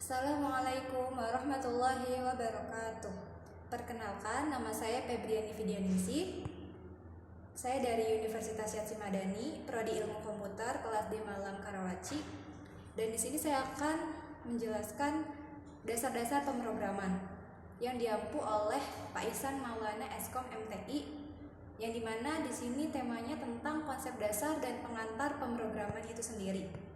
Assalamualaikum warahmatullahi wabarakatuh. Perkenalkan, nama saya Febriani Fidianingsih. Saya dari Universitas Syadzi Madani, Prodi Ilmu Komputer, kelas D Malang Karawaci. Dan di sini saya akan menjelaskan dasar-dasar pemrograman yang diampu oleh Pak Ihsan Maulana Eskom MTI, yang dimana di sini temanya tentang konsep dasar dan pengantar pemrograman itu sendiri.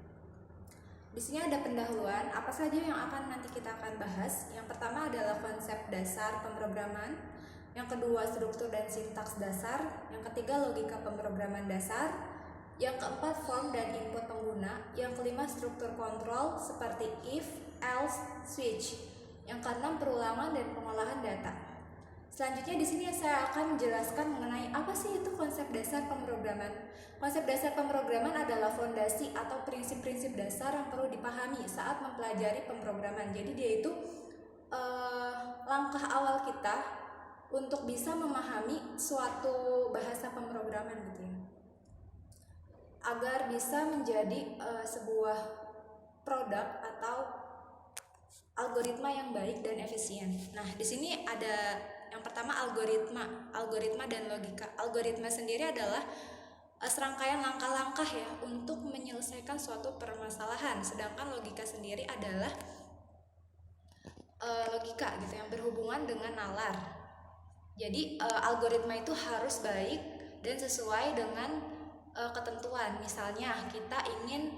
Di sini ada pendahuluan, apa saja yang nanti kita akan bahas. Yang pertama adalah konsep dasar pemrograman, yang kedua struktur dan sintaks dasar, yang ketiga logika pemrograman dasar, yang keempat form dan input pengguna, yang kelima struktur kontrol seperti if, else, switch, yang keenam perulangan dan pengolahan data. Selanjutnya di sini saya akan menjelaskan mengenai apa sih itu konsep dasar pemrograman. Konsep dasar pemrograman adalah fondasi atau prinsip-prinsip dasar yang perlu dipahami saat mempelajari pemrograman. Jadi dia itu langkah awal kita untuk bisa memahami suatu bahasa pemrograman gitu ya, agar bisa menjadi sebuah produk atau algoritma yang baik dan efisien. Nah, di sini ada yang pertama algoritma dan logika. Algoritma sendiri adalah serangkaian langkah-langkah ya untuk menyelesaikan suatu permasalahan, sedangkan logika sendiri adalah logika gitu yang berhubungan dengan nalar. Jadi algoritma itu harus baik dan sesuai dengan ketentuan. Misalnya kita ingin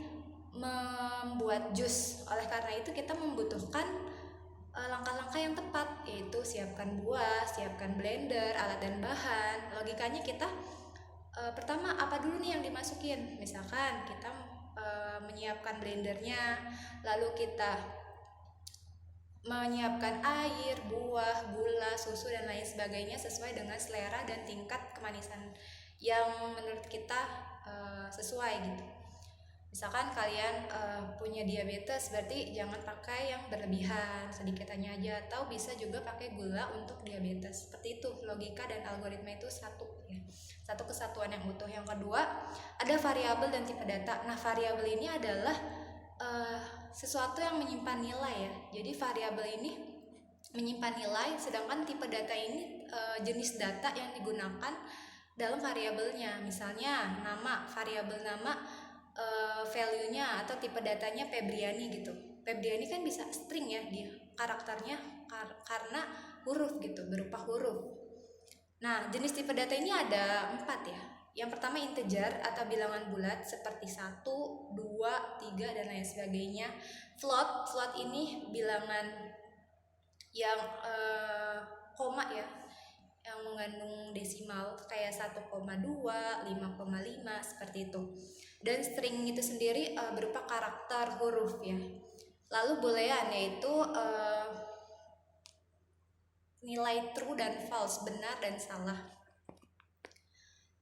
membuat jus, oleh karena itu kita membutuhkan langkah-langkah yang tepat, yaitu siapkan buah, siapkan blender, alat dan bahan. Logikanya kita pertama apa dulu nih yang dimasukin. Misalkan kita menyiapkan blendernya, lalu kita menyiapkan air, buah, gula, susu dan lain sebagainya sesuai dengan selera dan tingkat kemanisan yang menurut kita sesuai gitu. Misalkan kalian punya diabetes, berarti jangan pakai yang berlebihan, sedikit aja, atau bisa juga pakai gula untuk diabetes. Seperti itu, logika dan algoritma itu satu ya, satu kesatuan yang utuh. Yang kedua, ada variabel dan tipe data. Nah, variabel ini adalah sesuatu yang menyimpan nilai ya. Jadi variabel ini menyimpan nilai, sedangkan tipe data ini jenis data yang digunakan dalam variabelnya. Misalnya nama, variabel nama, value-nya atau tipe datanya Febriani gitu. Febriani kan bisa string ya, dia karakternya karena huruf gitu, berupa huruf. Nah, jenis tipe data ini ada 4 ya. Yang pertama integer atau bilangan bulat seperti 1, 2, 3 dan lain sebagainya. Float ini bilangan yang koma ya, yang mengandung desimal kayak 1,2, 5,5 seperti itu. Dan string itu sendiri berupa karakter huruf ya. Lalu boolean yaitu nilai true dan false, benar dan salah.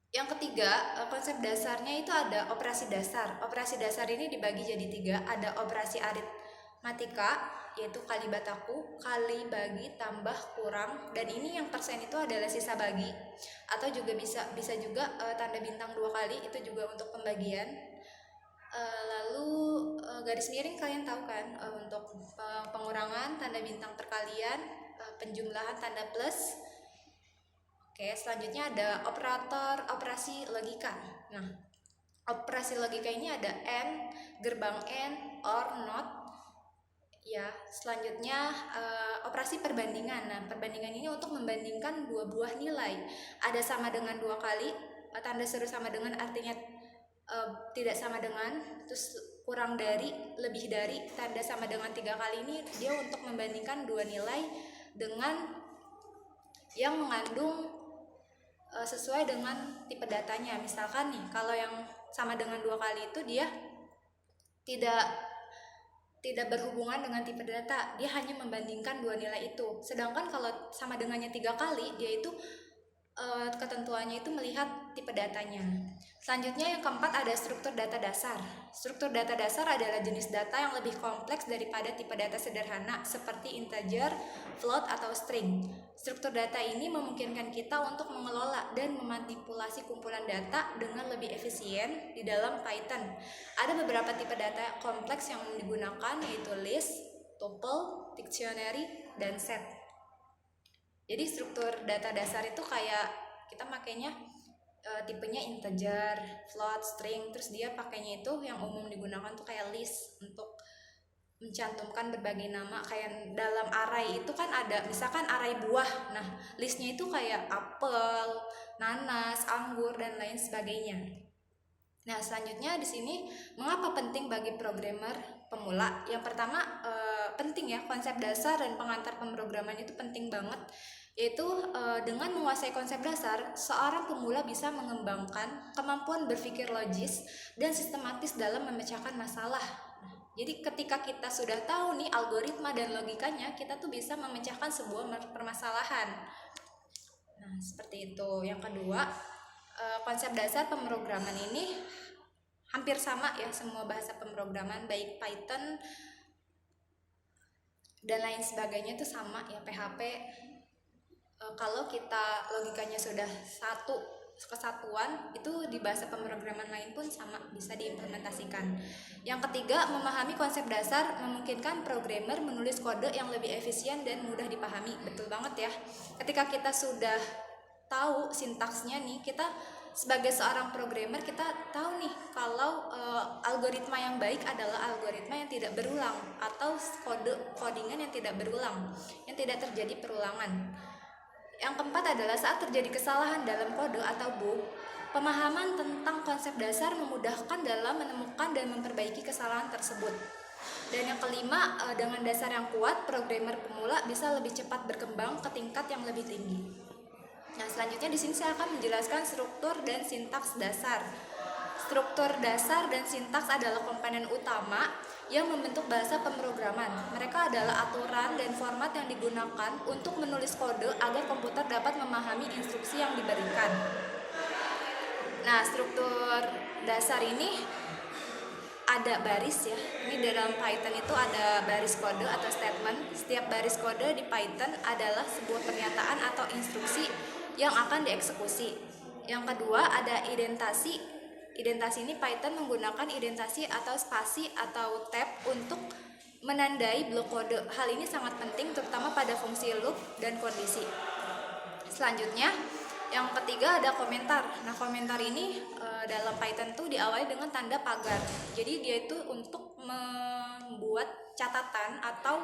Yang ketiga, konsep dasarnya itu ada operasi dasar. Operasi dasar ini dibagi jadi 3. Ada operasi aritmatika, yaitu kali bataku, kali bagi, tambah, kurang. Dan ini yang persen itu adalah sisa bagi, atau juga bisa juga tanda bintang 2 kali, itu juga untuk pembagian. Lalu garis miring kalian tahu kan, untuk pengurangan tanda bintang perkalian, penjumlahan tanda plus. Oke, selanjutnya ada operator operasi logika. Nah, operasi logika ini ada AND, gerbang AND, OR, NOT. Ya, selanjutnya operasi perbandingan. Nah, perbandingan ini untuk membandingkan 2 buah nilai. Ada sama dengan 2 kali, tanda seru sama dengan artinya tidak sama dengan, terus kurang dari, lebih dari, tanda sama dengan 3 kali ini dia untuk membandingkan 2 nilai dengan yang mengandung sesuai dengan tipe datanya. Misalkan nih, kalau yang sama dengan 2 kali itu dia tidak berhubungan dengan tipe data, dia hanya membandingkan 2 nilai itu. Sedangkan kalau sama dengannya 3 kali, dia itu ketentuannya itu melihat tipe datanya. Selanjutnya yang keempat ada struktur data dasar. Struktur data dasar adalah jenis data yang lebih kompleks daripada tipe data sederhana seperti integer, float, atau string. Struktur data ini memungkinkan kita untuk mengelola dan memanipulasi kumpulan data dengan lebih efisien di dalam Python. Ada beberapa tipe data kompleks yang digunakan, yaitu list, tuple, dictionary, dan set. Jadi struktur data dasar itu kayak kita makainya tipenya integer, float, string, terus dia pakainya itu yang umum digunakan tuh kayak list untuk mencantumkan berbagai nama. Kayak dalam array itu kan ada misalkan array buah, nah listnya itu kayak apel, nanas, anggur, dan lain sebagainya. Nah selanjutnya di sini mengapa penting bagi programmer pemula? Yang pertama penting ya, konsep dasar dan pengantar pemrograman itu penting banget, yaitu dengan menguasai konsep dasar, seorang pemula bisa mengembangkan kemampuan berpikir logis dan sistematis dalam memecahkan masalah. Jadi ketika kita sudah tahu nih algoritma dan logikanya, kita tuh bisa memecahkan sebuah permasalahan. Nah seperti itu. Yang kedua, konsep dasar pemrograman ini hampir sama ya, semua bahasa pemrograman baik Python dan lain sebagainya itu sama ya, PHP. Kalau kita logikanya sudah satu kesatuan, itu di bahasa pemrograman lain pun sama bisa diimplementasikan. Yang ketiga, memahami konsep dasar memungkinkan programmer menulis kode yang lebih efisien dan mudah dipahami. Betul banget ya. Ketika kita sudah tahu sintaksnya nih, kita sebagai seorang programmer kita tahu nih kalau algoritma yang baik adalah algoritma yang tidak berulang, atau codingan yang tidak berulang, yang tidak terjadi perulangan. Yang keempat adalah saat terjadi kesalahan dalam kode atau bug, pemahaman tentang konsep dasar memudahkan dalam menemukan dan memperbaiki kesalahan tersebut. Dan yang kelima, dengan dasar yang kuat, programmer pemula bisa lebih cepat berkembang ke tingkat yang lebih tinggi. Nah, selanjutnya di sini saya akan menjelaskan struktur dan sintaks dasar. Struktur dasar dan sintaks adalah komponen utama yang membentuk bahasa pemrograman. Mereka adalah aturan dan format yang digunakan untuk menulis kode agar komputer dapat memahami instruksi yang diberikan. Nah, struktur dasar ini ada baris ya. Ini dalam Python itu ada baris kode atau statement. Setiap baris kode di Python adalah sebuah pernyataan atau instruksi yang akan dieksekusi. Yang kedua ada identasi. Identasi ini Python menggunakan identasi atau spasi atau tab untuk menandai blok kode. Hal ini sangat penting terutama pada fungsi loop dan kondisi. Selanjutnya yang ketiga ada komentar. Nah komentar ini dalam Python tuh diawali dengan tanda pagar. Jadi dia itu untuk membuat catatan atau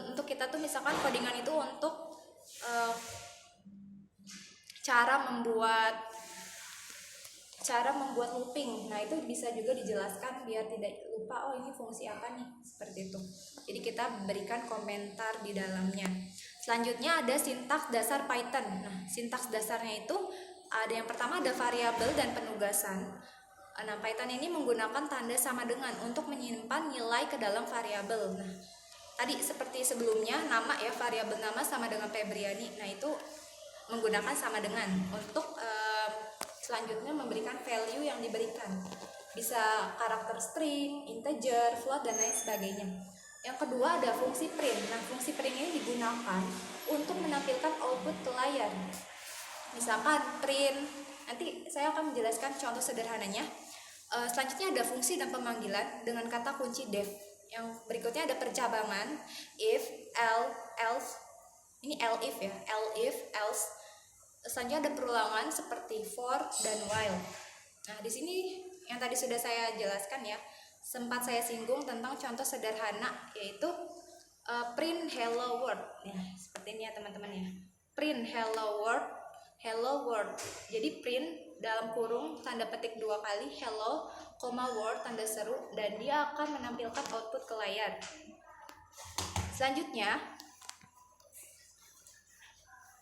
untuk kita tuh misalkan codingan itu untuk cara membuat looping. Nah itu bisa juga dijelaskan biar tidak lupa, oh ini fungsi apa nih, seperti itu. Jadi kita berikan komentar di dalamnya. Selanjutnya ada sintaks dasar Python. Nah sintaks dasarnya itu ada yang pertama ada variabel dan penugasan. Nah Python ini menggunakan tanda sama dengan untuk menyimpan nilai ke dalam variabel. Nah tadi seperti sebelumnya nama ya, variabel nama sama dengan Febriani. Nah itu menggunakan sama dengan untuk selanjutnya memberikan value yang diberikan, bisa karakter string, integer, float, dan lain sebagainya. Yang kedua ada fungsi print. Nah fungsi print ini digunakan untuk menampilkan output ke layar. Misalkan print, nanti saya akan menjelaskan contoh sederhananya. Selanjutnya ada fungsi dan pemanggilan dengan kata kunci def. Yang berikutnya ada percabangan, if, else. Ini elif ya, elif, else. Selanjutnya ada perulangan seperti for dan while. Nah, di sini yang tadi sudah saya jelaskan ya, sempat saya singgung tentang contoh sederhana yaitu print hello world. Ya, seperti ini ya teman-teman ya. Print hello world. Jadi print dalam kurung tanda petik 2 kali hello, word tanda seru, dan dia akan menampilkan output ke layar. Selanjutnya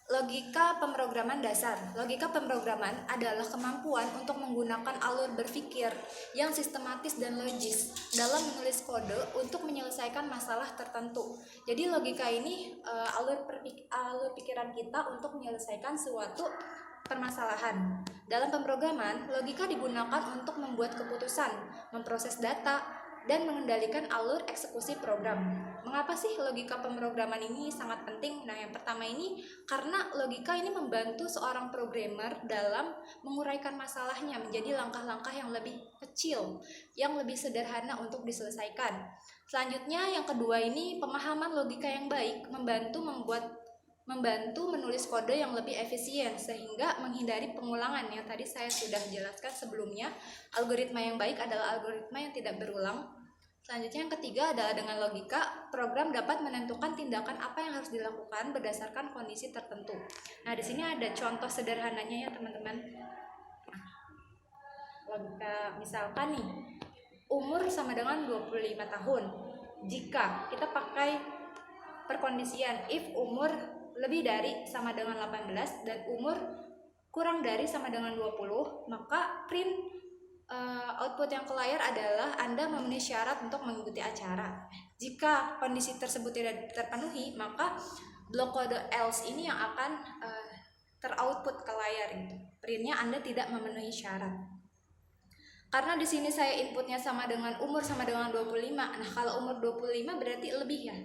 logika pemrograman dasar. Logika pemrograman adalah kemampuan untuk menggunakan alur berpikir yang sistematis dan logis dalam menulis kode untuk menyelesaikan masalah tertentu. Jadi logika ini alur pikiran kita untuk menyelesaikan suatu permasalahan. Dalam pemrograman, logika digunakan untuk membuat keputusan, memproses data, dan mengendalikan alur eksekusi program. Mengapa sih logika pemrograman ini sangat penting? Nah, yang pertama ini karena logika ini membantu seorang programmer dalam menguraikan masalahnya menjadi langkah-langkah yang lebih kecil, yang lebih sederhana untuk diselesaikan. Selanjutnya, yang kedua ini pemahaman logika yang baik membantu menulis kode yang lebih efisien sehingga menghindari pengulangan. Yang tadi saya sudah jelaskan sebelumnya, algoritma yang baik adalah algoritma yang tidak berulang. Selanjutnya yang ketiga adalah dengan logika, program dapat menentukan tindakan apa yang harus dilakukan berdasarkan kondisi tertentu. Nah, di sini ada contoh sederhananya ya teman-teman. Logika misalkan nih, umur sama dengan 25 tahun. Jika kita pakai perkondisian if umur lebih dari sama dengan 18 dan umur kurang dari sama dengan 20, maka print output yang ke layar adalah Anda memenuhi syarat untuk mengikuti acara. Jika kondisi tersebut tidak terpenuhi, maka blok kode else ini yang akan teroutput ke layar itu. Printnya Anda tidak memenuhi syarat. Karena di sini saya inputnya sama dengan umur sama dengan 25. Nah, kalau umur 25 berarti lebih ya.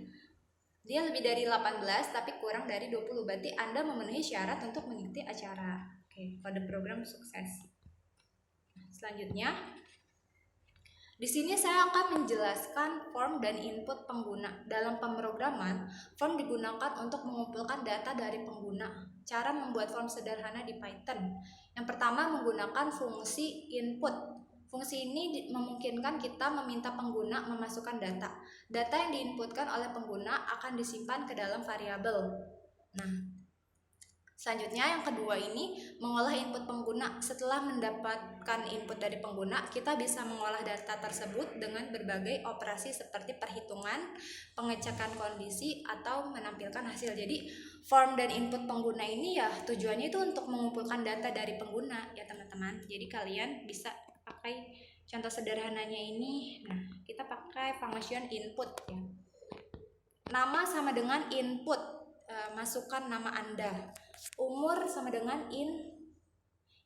Dia lebih dari 18 tapi kurang dari 20. Berarti Anda memenuhi syarat untuk mengikuti acara. Oke, kode program sukses. Selanjutnya, di sini saya akan menjelaskan form dan input pengguna. Dalam pemrograman, form digunakan untuk mengumpulkan data dari pengguna. Cara membuat form sederhana di Python. Yang pertama menggunakan fungsi input. Fungsi ini memungkinkan kita meminta pengguna memasukkan data. Data yang diinputkan oleh pengguna akan disimpan ke dalam variabel. Nah, selanjutnya yang kedua ini mengolah input pengguna. Setelah mendapatkan input dari pengguna, kita bisa mengolah data tersebut dengan berbagai operasi seperti perhitungan, pengecekan kondisi, atau menampilkan hasil. Jadi form dan input pengguna ini ya tujuannya itu untuk mengumpulkan data dari pengguna ya teman-teman. Jadi kalian bisa pakai contoh sederhananya ini. Nah, kita pakai function input ya. Nama sama dengan input. Masukkan nama Anda. Umur sama dengan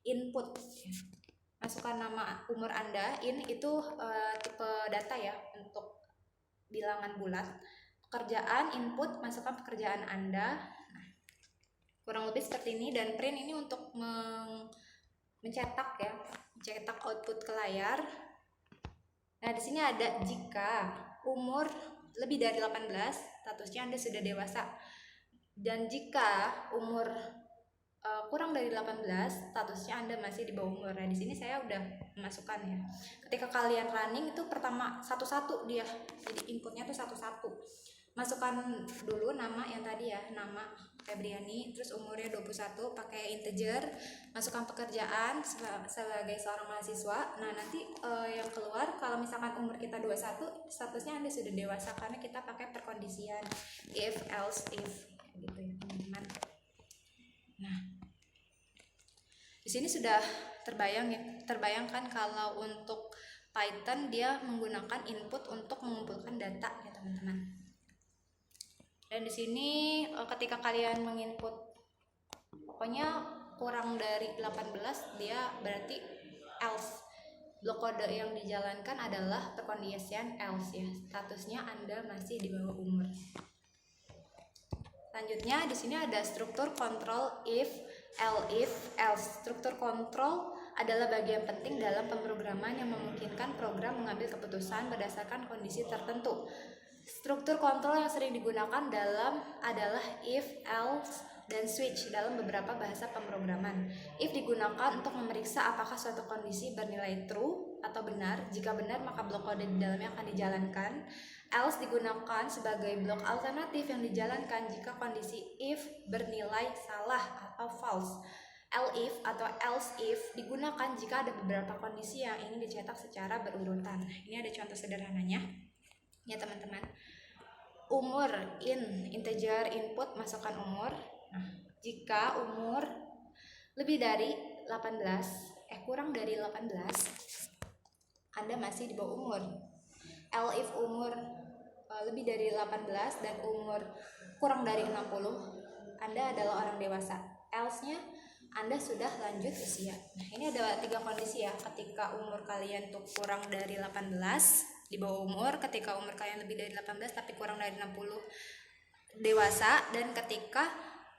input. Masukkan nama umur Anda. Itu tipe data ya untuk bilangan bulat. Pekerjaan input, masukkan pekerjaan Anda. Nah, kurang lebih seperti ini. Dan print ini untuk mencetak ya, mencetak output ke layar. Nah, di sini ada jika umur lebih dari 18, statusnya Anda sudah dewasa. Dan jika umur kurang dari 18, statusnya Anda masih di bawah umur. Nah, di sini saya udah memasukkan ya. Ketika kalian running itu pertama satu-satu dia. Jadi inputnya tuh satu-satu. Masukkan dulu nama yang tadi ya, nama Febriani, terus umurnya 21, pakai integer, masukkan pekerjaan sebagai seorang mahasiswa. Nah, nanti yang keluar kalau misalkan umur kita 21, statusnya Anda sudah dewasa karena kita pakai perkondisian if, else, if gitu ya teman-teman. Nah, di sini sudah terbayangkan kalau untuk Python dia menggunakan input untuk mengumpulkan data ya teman-teman. Dan di sini ketika kalian menginput pokoknya kurang dari 18, dia berarti else. Blok kode yang dijalankan adalah perkondisian else ya. Statusnya Anda masih di bawah umur. Selanjutnya di sini ada struktur kontrol if, else. Struktur kontrol adalah bagian penting dalam pemrograman yang memungkinkan program mengambil keputusan berdasarkan kondisi tertentu. Struktur kontrol yang sering digunakan adalah if, else, dan switch dalam beberapa bahasa pemrograman. If digunakan untuk memeriksa apakah suatu kondisi bernilai true atau benar. Jika benar, maka blok kode di dalamnya akan dijalankan. Else digunakan sebagai blok alternatif yang dijalankan jika kondisi if bernilai salah atau false. Elif atau else if digunakan jika ada beberapa kondisi yang ingin dicetak secara berurutan. Ini ada contoh sederhananya ya teman-teman. Umur integer input, masukkan umur. Nah, jika umur lebih dari 18, kurang dari 18, Anda masih di bawah umur. If umur lebih dari 18 dan umur kurang dari 60, Anda adalah orang dewasa. Else-nya Anda sudah lanjut usia. Nah, ini ada 3 kondisi ya. Ketika umur kalian tuh kurang dari 18, di bawah umur, ketika umur kalian lebih dari 18 tapi kurang dari 60 dewasa, dan ketika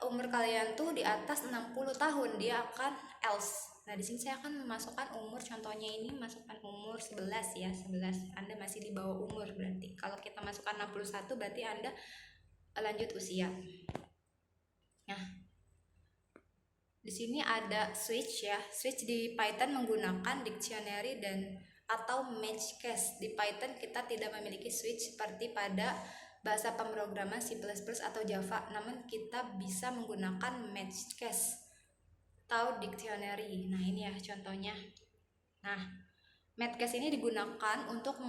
umur kalian tuh di atas 60 tahun dia akan else. Nah, di sini saya akan memasukkan umur, contohnya ini masukkan umur 11 ya, 11. Anda masih di bawah umur berarti. Kalau kita masukkan 61 berarti Anda lanjut usia. Nah, di sini ada switch ya. Switch di Python menggunakan dictionary dan atau match case. Di Python kita tidak memiliki switch seperti pada bahasa pemrograman C++ atau Java, namun kita bisa menggunakan match case atau dictionary. Nah, ini ya contohnya. Nah, match case ini digunakan untuk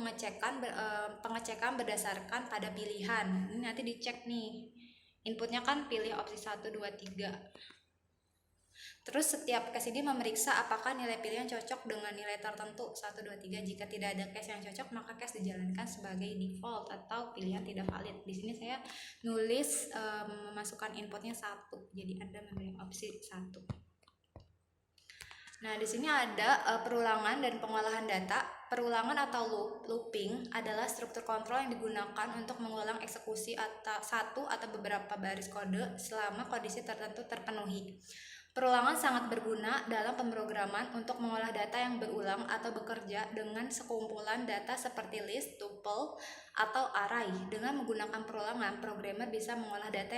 pengecekan berdasarkan pada pilihan. Ini nanti dicek nih. Inputnya kan pilih opsi 1, 2, 3. Terus setiap case ini memeriksa apakah nilai pilihan cocok dengan nilai tertentu 1, 2, 3. Jika tidak ada case yang cocok, maka case dijalankan sebagai default atau pilihan tidak valid. Di sini saya nulis memasukkan inputnya 1. Jadi Anda memilih opsi 1. Nah, di sini ada perulangan dan pengolahan data. Perulangan atau looping adalah struktur kontrol yang digunakan untuk mengulang eksekusi atau satu atau beberapa baris kode selama kondisi tertentu terpenuhi. Perulangan sangat berguna dalam pemrograman untuk mengolah data yang berulang atau bekerja dengan sekumpulan data seperti list, tuple, atau array. Dengan menggunakan perulangan, programmer bisa mengolah data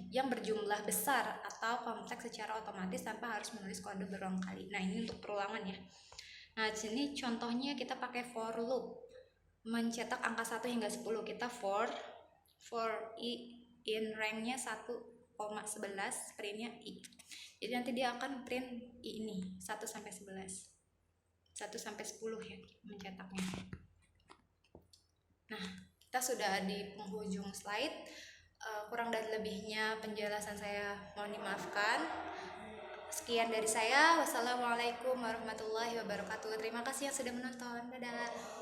yang berjumlah besar atau kompleks secara otomatis tanpa harus menulis kode berulang kali. Nah, ini untuk perulangan ya. Nah, sini contohnya kita pakai for loop. Mencetak angka 1 hingga 10, kita for i in range-nya 1,11, print-nya i. Jadi nanti dia akan print i ini 1 sampai 11. 1 sampai 10 ya mencetaknya. Nah, kita sudah di penghujung slide. Kurang dan lebihnya penjelasan saya mohon dimaafkan. Sekian dari saya. Wassalamualaikum warahmatullahi wabarakatuh. Terima kasih yang sudah menonton. Dadah.